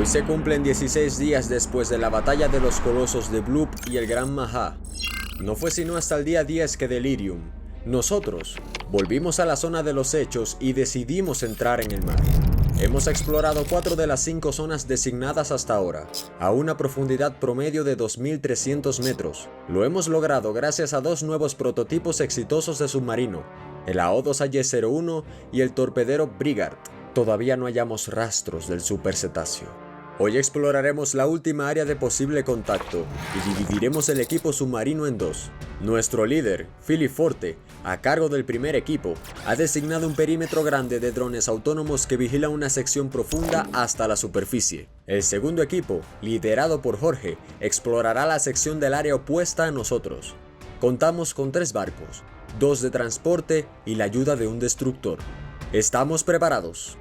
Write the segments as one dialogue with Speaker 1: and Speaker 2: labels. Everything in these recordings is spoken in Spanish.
Speaker 1: se cumplen 16 días después de la batalla de los colosos de Bloop y el Gran Maha. No fue sino hasta el día 10 que Delirium, nosotros, volvimos a la zona de los hechos y decidimos entrar en el mar. Hemos explorado 4 de las 5 zonas designadas hasta ahora, a una profundidad promedio de 2.300 metros. Lo hemos logrado gracias a 2 nuevos prototipos exitosos de submarino, el AO2AY-01 y el torpedero Brigard. Todavía no hallamos rastros del supercetáceo. Hoy exploraremos la última área de posible contacto y dividiremos el equipo submarino en 2. Nuestro líder, Philip Forte, a cargo del primer equipo, ha designado un perímetro grande de drones autónomos que vigilan una sección profunda hasta la superficie. El segundo equipo, liderado por Jorge, explorará la sección del área opuesta a nosotros. Contamos con 3 barcos, 2 de transporte y la ayuda de un destructor. ¿Estamos preparados?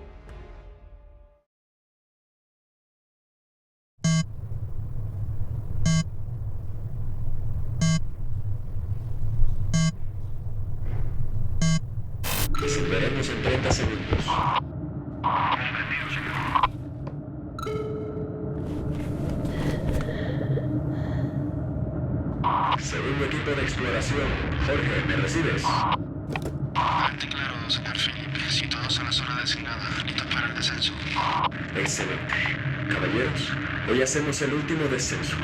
Speaker 1: Veremos en 30 segundos.
Speaker 2: Entendido, señor.
Speaker 1: Segundo equipo de exploración. Jorge, ¿me recibes?
Speaker 2: Ante claro, señor Philip. Situados en la zona designada, listos para el descenso.
Speaker 1: Excelente. Caballeros, hoy hacemos el último descenso.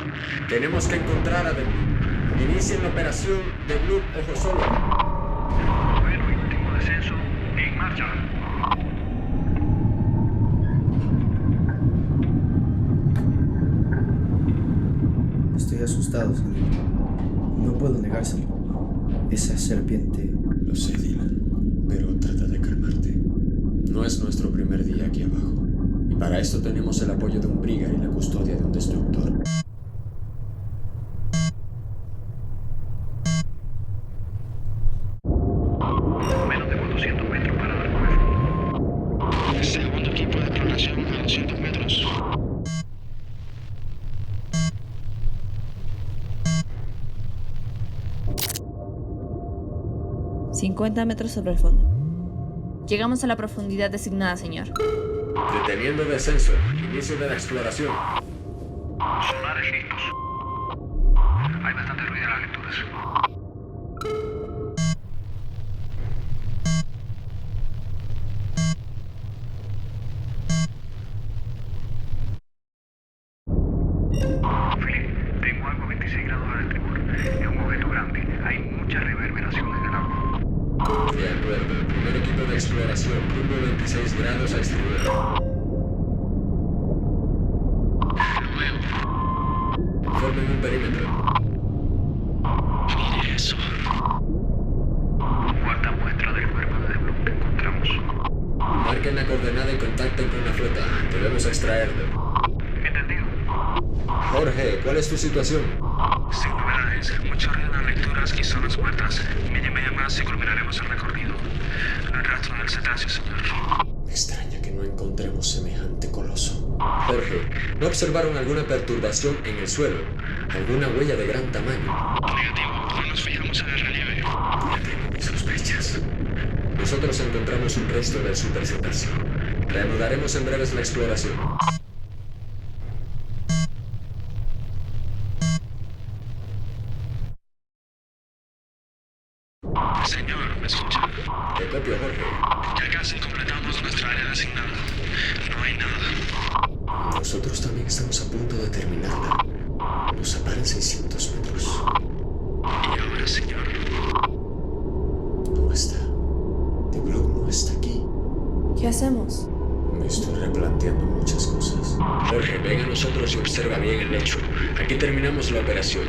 Speaker 1: Tenemos que encontrar a The Bloop. Inicien la operación The Bloop Ojo Solo.
Speaker 2: Noveno y último descenso, en marcha.
Speaker 3: Estoy asustado, señor. No puedo negárselo. Esa serpiente...
Speaker 1: Lo sé, Dylan, pero trata de calmarte. No es nuestro primer día aquí abajo. Y para esto tenemos el apoyo de un Brigard y la custodia de un destructor.
Speaker 2: Menos de 400 metros para dar con el fondo. Segundo equipo de exploración a 200 metros.
Speaker 4: $50 metros sobre el fondo. Llegamos a la profundidad designada, señor.
Speaker 1: Deteniendo descenso. Inicio de la exploración.
Speaker 2: Sonares listos. Hay bastante ruido en las lecturas. Philip, tengo algo a 26 grados al estribor. Es un objeto grande. Hay mucha reverberación en el agua.
Speaker 1: De acuerdo. Primer equipo de exploración. Rumbo 26 grados a estribor.
Speaker 2: Lo veo.
Speaker 1: Formen un perímetro.
Speaker 2: Mire eso. Cuarta muestra del cuerpo de The Bloop que encontramos.
Speaker 1: Marquen la coordenada y contacten con la flota. Debemos extraerlo.
Speaker 2: Entendido.
Speaker 1: Jorge, ¿cuál es tu situación?
Speaker 2: Sin novedades, mucho ruido en las lecturas y zonas muertas. Media más y culminaremos el recorrido. No hay rastro del cetáceo, señor.
Speaker 1: Me extraña que no encontremos semejante coloso. Jorge, ¿no observaron alguna perturbación en el suelo? ¿Alguna huella de gran tamaño?
Speaker 2: Negativo, no nos fijamos en el relieve.
Speaker 1: Ya tengo mis sospechas. Nosotros encontramos un resto del supercetáceo. Reanudaremos en breves la exploración.
Speaker 2: Señor, ¿me escucha?
Speaker 1: Te copio, Jorge.
Speaker 2: Ya casi completamos nuestra área designada. No hay nada.
Speaker 1: Nosotros también estamos a punto de terminarla. Nos separan 600 metros.
Speaker 2: ¿Y ahora, señor?
Speaker 1: No está. The Bloop no está aquí.
Speaker 4: ¿Qué hacemos?
Speaker 1: Me estoy replanteando muchas cosas. Jorge, ven a nosotros y observa bien el hecho. Aquí terminamos la operación.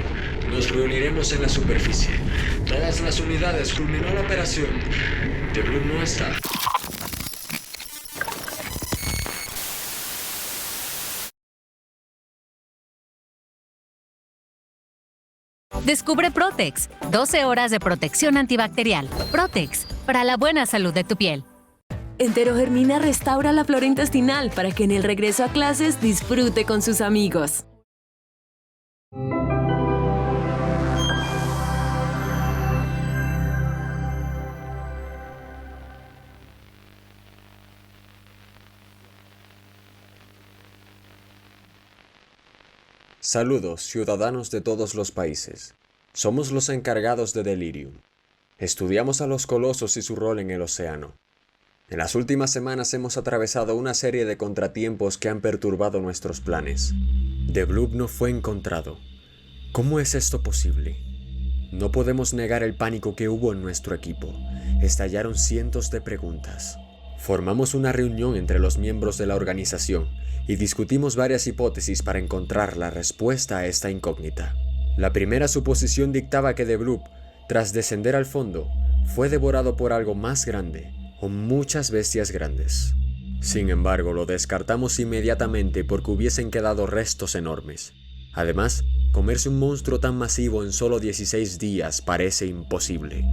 Speaker 1: Nos reuniremos en la superficie. Todas las unidades, culminó la operación. The Bloop no está.
Speaker 5: Descubre Protex, 12 horas de protección antibacterial. Protex, para la buena salud de tu piel.
Speaker 6: Enterogermina restaura la flora intestinal para que en el regreso a clases disfrute con sus amigos.
Speaker 1: Saludos, ciudadanos de todos los países. Somos los encargados de Delirium. Estudiamos a los colosos y su rol en el océano. En las últimas semanas hemos atravesado una serie de contratiempos que han perturbado nuestros planes. The Bloop no fue encontrado. ¿Cómo es esto posible? No podemos negar el pánico que hubo en nuestro equipo. Estallaron cientos de preguntas. Formamos una reunión entre los miembros de la organización y discutimos varias hipótesis para encontrar la respuesta a esta incógnita. La primera suposición dictaba que The Bloop, tras descender al fondo, fue devorado por algo más grande o muchas bestias grandes. Sin embargo, lo descartamos inmediatamente porque hubiesen quedado restos enormes. Además, comerse un monstruo tan masivo en solo 16 días parece imposible.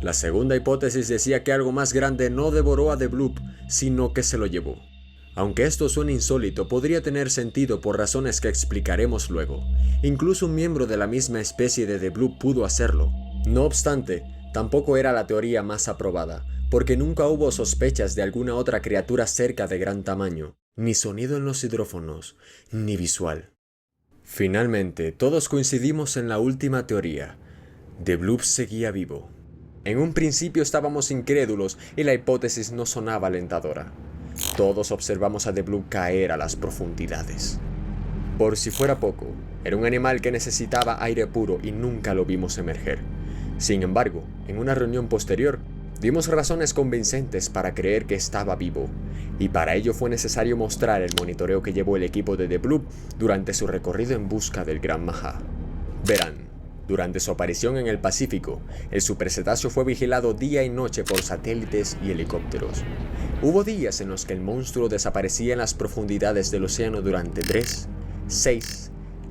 Speaker 1: La segunda hipótesis decía que algo más grande no devoró a The Bloop, sino que se lo llevó. Aunque esto suene insólito, podría tener sentido por razones que explicaremos luego. Incluso un miembro de la misma especie de The Bloop pudo hacerlo. No obstante, tampoco era la teoría más aprobada, porque nunca hubo sospechas de alguna otra criatura cerca de gran tamaño, ni sonido en los hidrófonos, ni visual. Finalmente, todos coincidimos en la última teoría. The Bloop seguía vivo. En un principio estábamos incrédulos y la hipótesis no sonaba alentadora. Todos observamos a The Bloop caer a las profundidades. Por si fuera poco, era un animal que necesitaba aire puro y nunca lo vimos emerger. Sin embargo, en una reunión posterior, dimos razones convincentes para creer que estaba vivo, y para ello fue necesario mostrar el monitoreo que llevó el equipo de The Bloop durante su recorrido en busca del Gran Maha. Verán, durante su aparición en el Pacífico, el supercetáceo fue vigilado día y noche por satélites y helicópteros. Hubo días en los que el monstruo desaparecía en las profundidades del océano durante 3, 6,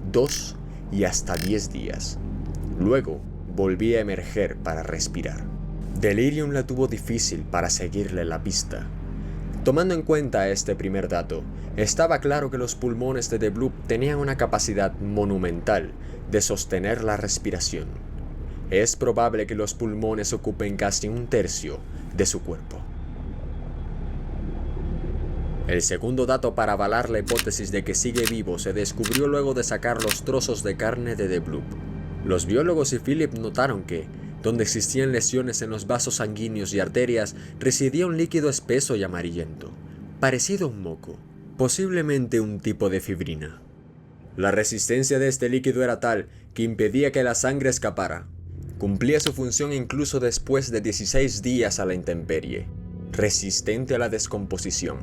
Speaker 1: 2 y hasta 10 días. Luego, volvía a emerger para respirar. Delirium la tuvo difícil para seguirle la pista. Tomando en cuenta este primer dato, estaba claro que los pulmones de The Bloop tenían una capacidad monumental de sostener la respiración. Es probable que los pulmones ocupen casi un tercio de su cuerpo. El segundo dato para avalar la hipótesis de que sigue vivo se descubrió luego de sacar los trozos de carne de The Bloop. Los biólogos y Philip notaron que, donde existían lesiones en los vasos sanguíneos y arterias, residía un líquido espeso y amarillento, parecido a un moco, posiblemente un tipo de fibrina. La resistencia de este líquido era tal que impedía que la sangre escapara. Cumplía su función incluso después de 16 días a la intemperie, resistente a la descomposición,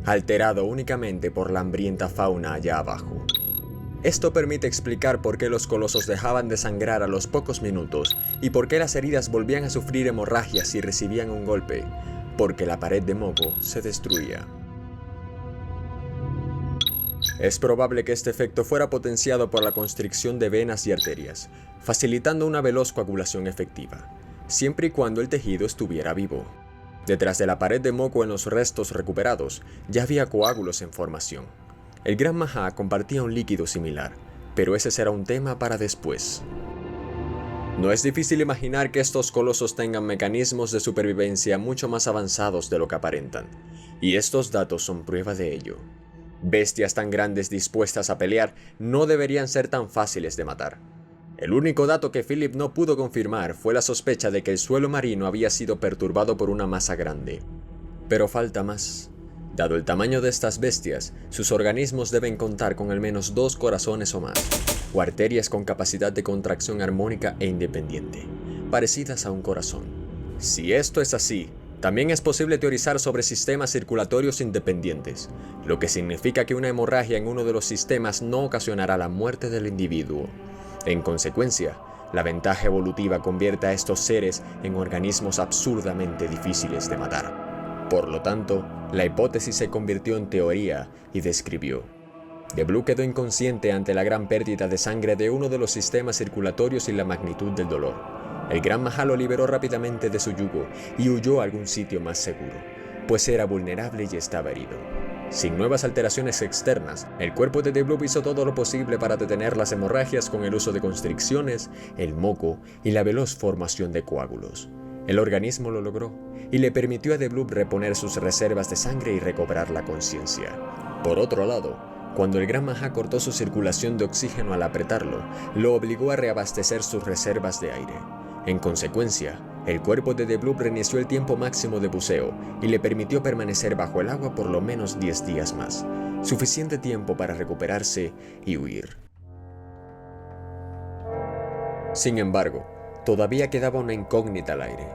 Speaker 1: alterado únicamente por la hambrienta fauna allá abajo. Esto permite explicar por qué los colosos dejaban de sangrar a los pocos minutos y por qué las heridas volvían a sufrir hemorragias si recibían un golpe, porque la pared de moco se destruía. Es probable que este efecto fuera potenciado por la constricción de venas y arterias, facilitando una veloz coagulación efectiva, siempre y cuando el tejido estuviera vivo. Detrás de la pared de moco en los restos recuperados ya había coágulos en formación. El Gran Maha compartía un líquido similar, pero ese será un tema para después. No es difícil imaginar que estos colosos tengan mecanismos de supervivencia mucho más avanzados de lo que aparentan, y estos datos son prueba de ello. Bestias tan grandes dispuestas a pelear no deberían ser tan fáciles de matar. El único dato que Philip no pudo confirmar fue la sospecha de que el suelo marino había sido perturbado por una masa grande. Pero falta más. Dado el tamaño de estas bestias, sus organismos deben contar con al menos 2 corazones o más, o arterias con capacidad de contracción armónica e independiente, parecidas a un corazón. Si esto es así, también es posible teorizar sobre sistemas circulatorios independientes, lo que significa que una hemorragia en uno de los sistemas no ocasionará la muerte del individuo. En consecuencia, la ventaja evolutiva convierte a estos seres en organismos absurdamente difíciles de matar. Por lo tanto, la hipótesis se convirtió en teoría y describió. The Bloop quedó inconsciente ante la gran pérdida de sangre de uno de los sistemas circulatorios y la magnitud del dolor. El Gran Maha lo liberó rápidamente de su yugo y huyó a algún sitio más seguro, pues era vulnerable y estaba herido. Sin nuevas alteraciones externas, el cuerpo de The Bloop hizo todo lo posible para detener las hemorragias con el uso de constricciones, el moco y la veloz formación de coágulos. El organismo lo logró y le permitió a The Bloop reponer sus reservas de sangre y recobrar la conciencia. Por otro lado, Cuando el Gran Maha cortó su circulación de oxígeno al apretarlo, lo obligó a reabastecer sus reservas de aire. En consecuencia, el cuerpo de The Bloop reinició el tiempo máximo de buceo y le permitió permanecer bajo el agua por lo menos 10 días más, suficiente tiempo para recuperarse y huir. Sin embargo, todavía quedaba una incógnita al aire.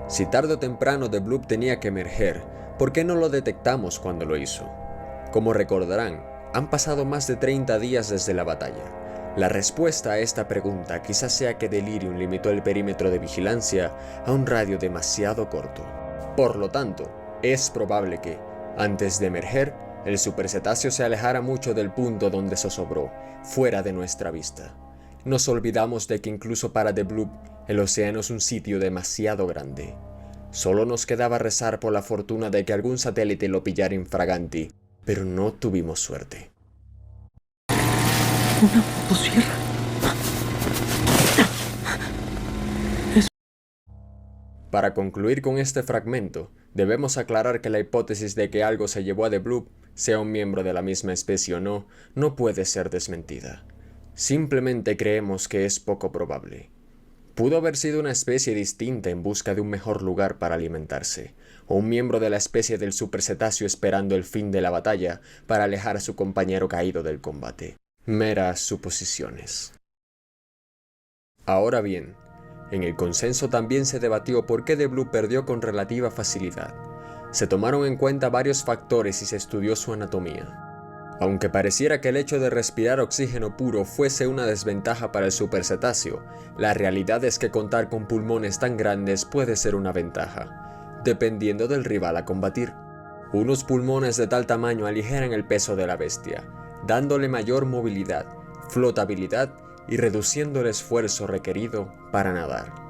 Speaker 1: Si tarde o temprano The Bloop tenía que emerger, ¿por qué no lo detectamos cuando lo hizo? Como recordarán, han pasado más de 30 días desde la batalla. La respuesta a esta pregunta quizás sea que Delirium limitó el perímetro de vigilancia a un radio demasiado corto. Por lo tanto, es probable que, antes de emerger, el supercetáceo se alejara mucho del punto donde zozobró, fuera de nuestra vista. Nos olvidamos de que incluso para The Bloop, el océano es un sitio demasiado grande. Solo nos quedaba rezar por la fortuna de que algún satélite lo pillara infraganti, pero no tuvimos suerte.
Speaker 2: Una motosierra.
Speaker 1: Para concluir con este fragmento, debemos aclarar que la hipótesis de que algo se llevó a The Bloop, sea un miembro de la misma especie o no, no puede ser desmentida. Simplemente creemos que es poco probable. Pudo haber sido una especie distinta en busca de un mejor lugar para alimentarse, o un miembro de la especie del supercetáceo esperando el fin de la batalla para alejar a su compañero caído del combate. Meras suposiciones. Ahora bien, en el consenso también se debatió por qué The Bloop perdió con relativa facilidad. Se tomaron en cuenta varios factores y se estudió su anatomía. Aunque pareciera que el hecho de respirar oxígeno puro fuese una desventaja para el supercetáceo, la realidad es que contar con pulmones tan grandes puede ser una ventaja, dependiendo del rival a combatir. Unos pulmones de tal tamaño aligeran el peso de la bestia, dándole mayor movilidad, flotabilidad y reduciendo el esfuerzo requerido para nadar.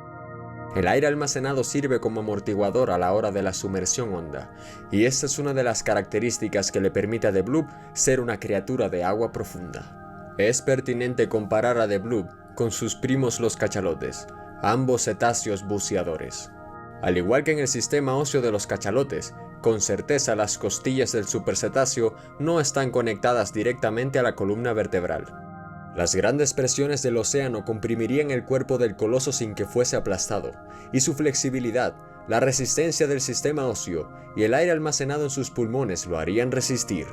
Speaker 1: El aire almacenado sirve como amortiguador a la hora de la sumersión honda, y esta es una de las características que le permite a The Bloop ser una criatura de agua profunda. Es pertinente comparar a The Bloop con sus primos los cachalotes, ambos cetáceos buceadores. Al igual que en el sistema óseo de los cachalotes, con certeza las costillas del supercetáceo no están conectadas directamente a la columna vertebral. Las grandes presiones del océano comprimirían el cuerpo del coloso sin que fuese aplastado, y su flexibilidad, la resistencia del sistema óseo y el aire almacenado en sus pulmones lo harían resistir.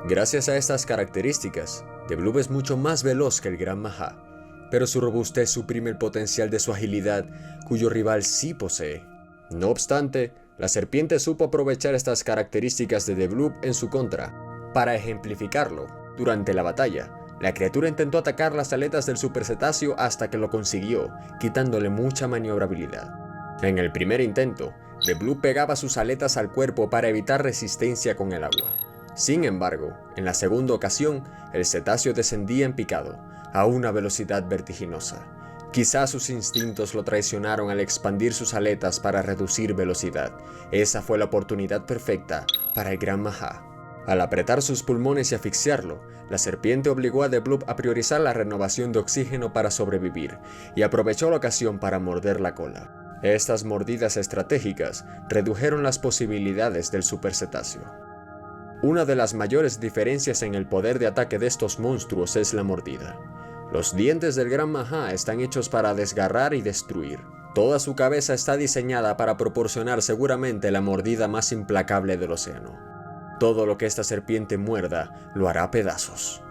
Speaker 1: Gracias a estas características, The Bloop es mucho más veloz que el Gran Maha, pero su robustez suprime el potencial de su agilidad, cuyo rival sí posee. No obstante, la serpiente supo aprovechar estas características de The Bloop en su contra. Para ejemplificarlo, durante la batalla, la criatura intentó atacar las aletas del supercetáceo hasta que lo consiguió, quitándole mucha maniobrabilidad. En el primer intento, The Bloop pegaba sus aletas al cuerpo para evitar resistencia con el agua. Sin embargo, en la segunda ocasión, el cetáceo descendía en picado, a una velocidad vertiginosa. Quizás sus instintos lo traicionaron al expandir sus aletas para reducir velocidad. Esa fue la oportunidad perfecta para el Gran Maha. Al apretar sus pulmones y asfixiarlo, la serpiente obligó a The Bloop a priorizar la renovación de oxígeno para sobrevivir, y aprovechó la ocasión para morder la cola. Estas mordidas estratégicas redujeron las posibilidades del supercetáceo. Una de las mayores diferencias en el poder de ataque de estos monstruos es la mordida. Los dientes del Gran Maha están hechos para desgarrar y destruir. Toda su cabeza está diseñada para proporcionar seguramente la mordida más implacable del océano. Todo lo que esta serpiente muerda lo hará pedazos.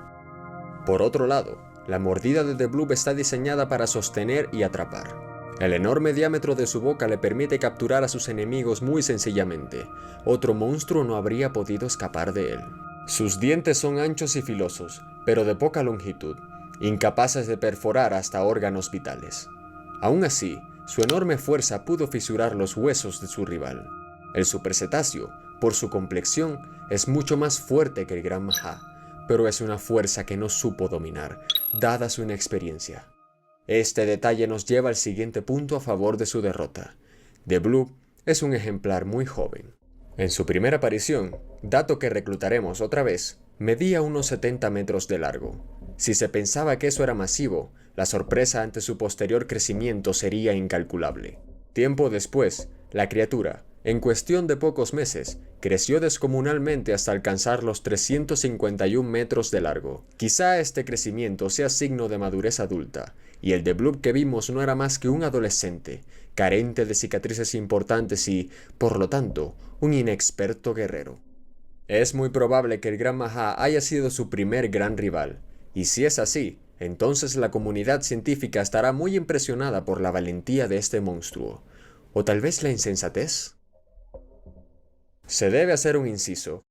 Speaker 1: Por otro lado, la mordida de The Bloop está diseñada para sostener y atrapar. El enorme diámetro de su boca le permite capturar a sus enemigos muy sencillamente. Otro monstruo no habría podido escapar de él. Sus dientes son anchos y filosos, pero de poca longitud, incapaces de perforar hasta órganos vitales. Aún así, su enorme fuerza pudo fisurar los huesos de su rival. El supercetáceo, por su complexión, es mucho más fuerte que el Gran Maha, pero es una fuerza que no supo dominar, dada su inexperiencia. Este detalle nos lleva al siguiente punto a favor de su derrota. The Bloop es un ejemplar muy joven. En su primera aparición, dato que reclutaremos otra vez, medía unos 70 metros de largo. Si se pensaba que eso era masivo, la sorpresa ante su posterior crecimiento sería incalculable. Tiempo después, la criatura, En cuestión de pocos meses, creció descomunalmente hasta alcanzar los 351 metros de largo. Quizá este crecimiento sea signo de madurez adulta, y el de Bloop que vimos no era más que un adolescente, carente de cicatrices importantes y, por lo tanto, un inexperto guerrero. Es muy probable que el Gran Maha haya sido su primer gran rival, y si es así, entonces la comunidad científica estará muy impresionada por la valentía de este monstruo, o tal vez la insensatez. Se debe hacer un inciso.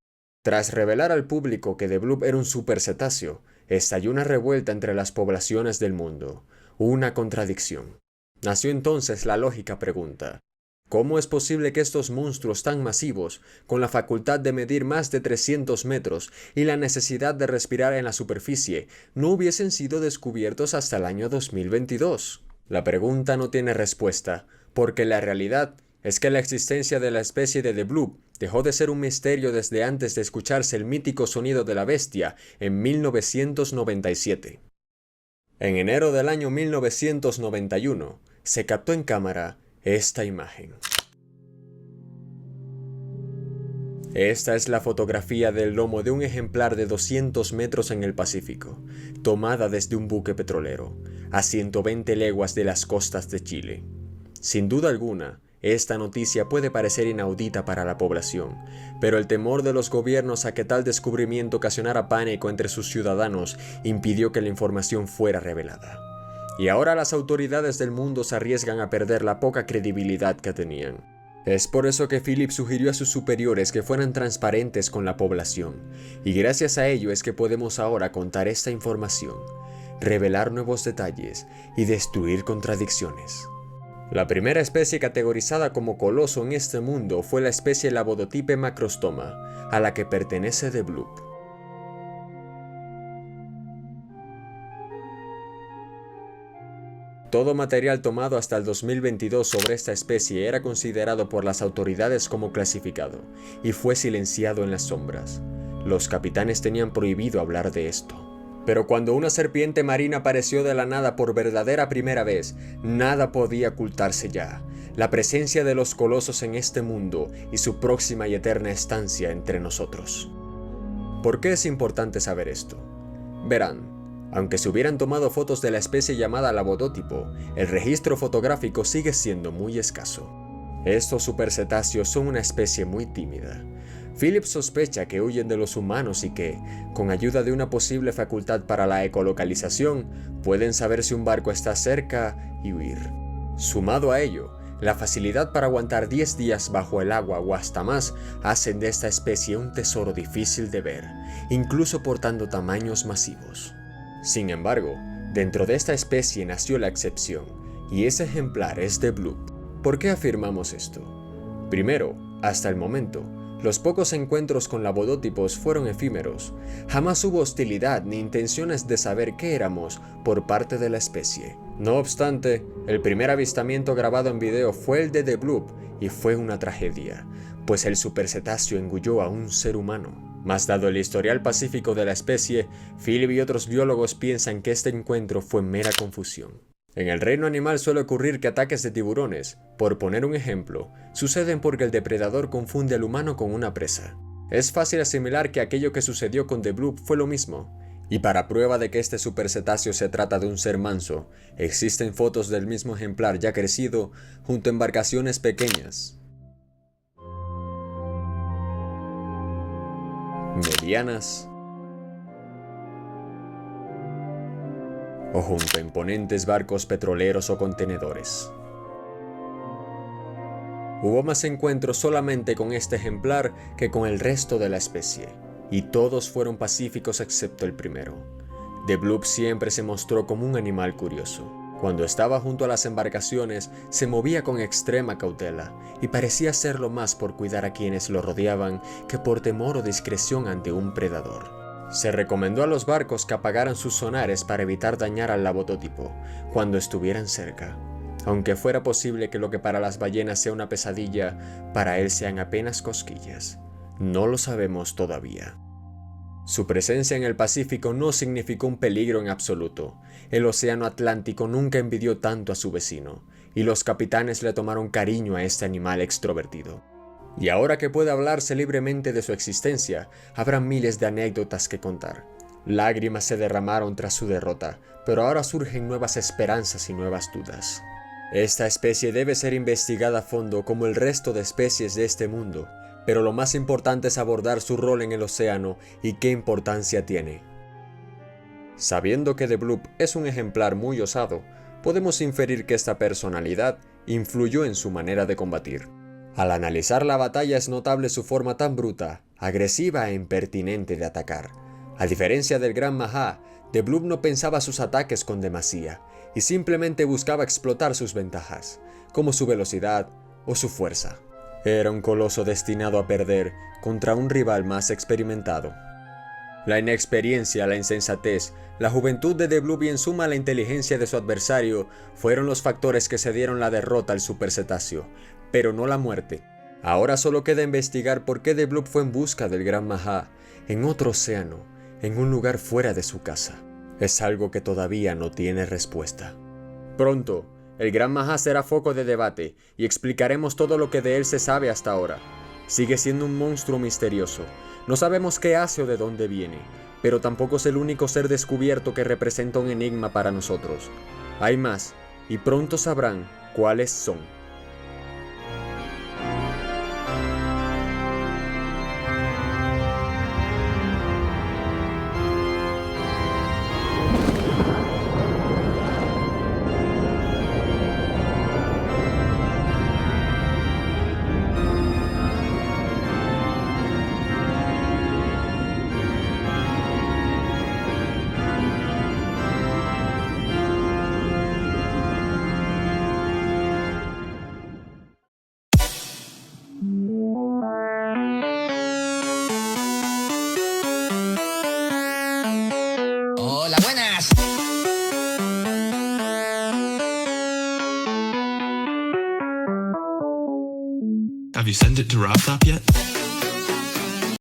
Speaker 1: Tras revelar al público que The Bloop era un supercetáceo, estalló una revuelta entre las poblaciones del mundo, una contradicción. Nació entonces la lógica pregunta: ¿cómo es posible que estos monstruos tan masivos, con la facultad de medir más de 300 metros y la necesidad de respirar en la superficie, no hubiesen sido descubiertos hasta el año 2022? La pregunta no tiene respuesta, porque la realidad es que la existencia de la especie de The Bloop dejó de ser un misterio desde antes de escucharse el mítico sonido de la bestia en 1997. En enero del año 1991 se captó en cámara esta imagen. Esta es la fotografía del lomo de un ejemplar de 200 metros en el Pacífico, tomada desde un buque petrolero, a 120 leguas de las costas de Chile. Sin duda alguna, esta noticia puede parecer inaudita para la población, pero el temor de los gobiernos a que tal descubrimiento ocasionara pánico entre sus ciudadanos impidió que la información fuera revelada. Y ahora las autoridades del mundo se arriesgan a perder la poca credibilidad que tenían. Es por eso que Philip sugirió a sus superiores que fueran transparentes con la población, y gracias a ello es que podemos ahora contar esta información, revelar nuevos detalles y destruir contradicciones. La primera especie categorizada como coloso en este mundo fue la especie Labodotype macrostoma, a la que pertenece The Bloop. Todo material tomado hasta el 2022 sobre esta especie era considerado por las autoridades como clasificado, y fue silenciado en las sombras. Los capitanes tenían prohibido hablar de esto. Pero cuando una serpiente marina apareció de la nada por verdadera primera vez, nada podía ocultarse ya. La presencia de los colosos en este mundo y su próxima y eterna estancia entre nosotros. ¿Por qué es importante saber esto? Verán, aunque se hubieran tomado fotos de la especie llamada Labodotypo, el registro fotográfico sigue siendo muy escaso. Estos supercetáceos son una especie muy tímida. Philip sospecha que huyen de los humanos y que, con ayuda de una posible facultad para la ecolocalización, pueden saber si un barco está cerca y huir. Sumado a ello, la facilidad para aguantar 10 días bajo el agua o hasta más hacen de esta especie un tesoro difícil de ver, incluso portando tamaños masivos. Sin embargo, dentro de esta especie nació la excepción, y ese ejemplar es The Bloop. ¿Por qué afirmamos esto? Primero, hasta el momento, los pocos encuentros con labodótipos fueron efímeros. Jamás hubo hostilidad ni intenciones de saber qué éramos por parte de la especie. No obstante, el primer avistamiento grabado en video fue el de The Bloop y fue una tragedia, pues el supercetáceo engulló a un ser humano. Mas dado el historial pacífico de la especie, Philip y otros biólogos piensan que este encuentro fue mera confusión. En el reino animal suele ocurrir que ataques de tiburones, por poner un ejemplo, suceden porque el depredador confunde al humano con una presa. Es fácil asimilar que aquello que sucedió con The Bloop fue lo mismo, y para prueba de que este supercetáceo se trata de un ser manso, existen fotos del mismo ejemplar ya crecido junto a embarcaciones pequeñas, medianas o junto a imponentes barcos petroleros o contenedores. Hubo más encuentros solamente con este ejemplar que con el resto de la especie, y todos fueron pacíficos excepto el primero. The Bloop siempre se mostró como un animal curioso. Cuando estaba junto a las embarcaciones, se movía con extrema cautela, y parecía hacerlo más por cuidar a quienes lo rodeaban que por temor o discreción ante un predador. Se recomendó a los barcos que apagaran sus sonares para evitar dañar al labotótipo cuando estuvieran cerca. Aunque fuera posible que lo que para las ballenas sea una pesadilla, para él sean apenas cosquillas. No lo sabemos todavía. Su presencia en el Pacífico no significó un peligro en absoluto. El océano Atlántico nunca envidió tanto a su vecino, y los capitanes le tomaron cariño a este animal extrovertido. Y ahora que puede hablarse libremente de su existencia, habrá miles de anécdotas que contar. Lágrimas se derramaron tras su derrota, pero ahora surgen nuevas esperanzas y nuevas dudas. Esta especie debe ser investigada a fondo como el resto de especies de este mundo, pero lo más importante es abordar su rol en el océano y qué importancia tiene. Sabiendo que The Bloop es un ejemplar muy osado, podemos inferir que esta personalidad influyó en su manera de combatir. Al analizar la batalla es notable su forma tan bruta, agresiva e impertinente de atacar. A diferencia del Gran Maha, The Bloop no pensaba sus ataques con demasía y simplemente buscaba explotar sus ventajas, como su velocidad o su fuerza. Era un coloso destinado a perder contra un rival más experimentado. La inexperiencia, la insensatez, la juventud de The Bloop y en suma la inteligencia de su adversario fueron los factores que se dieron la derrota al supercetáceo, pero no la muerte. Ahora solo queda investigar por qué The Bloop fue en busca del Gran Maha, en otro océano, en un lugar fuera de su casa. Es algo que todavía no tiene respuesta. Pronto, el Gran Maha será foco de debate y explicaremos todo lo que de él se sabe hasta ahora. Sigue siendo un monstruo misterioso. No sabemos qué hace o de dónde viene, pero tampoco es el único ser descubierto que representa un enigma para nosotros. Hay más, y pronto sabrán cuáles son.
Speaker 7: Hola, buenas.
Speaker 2: Have you sent it to RobTop yet?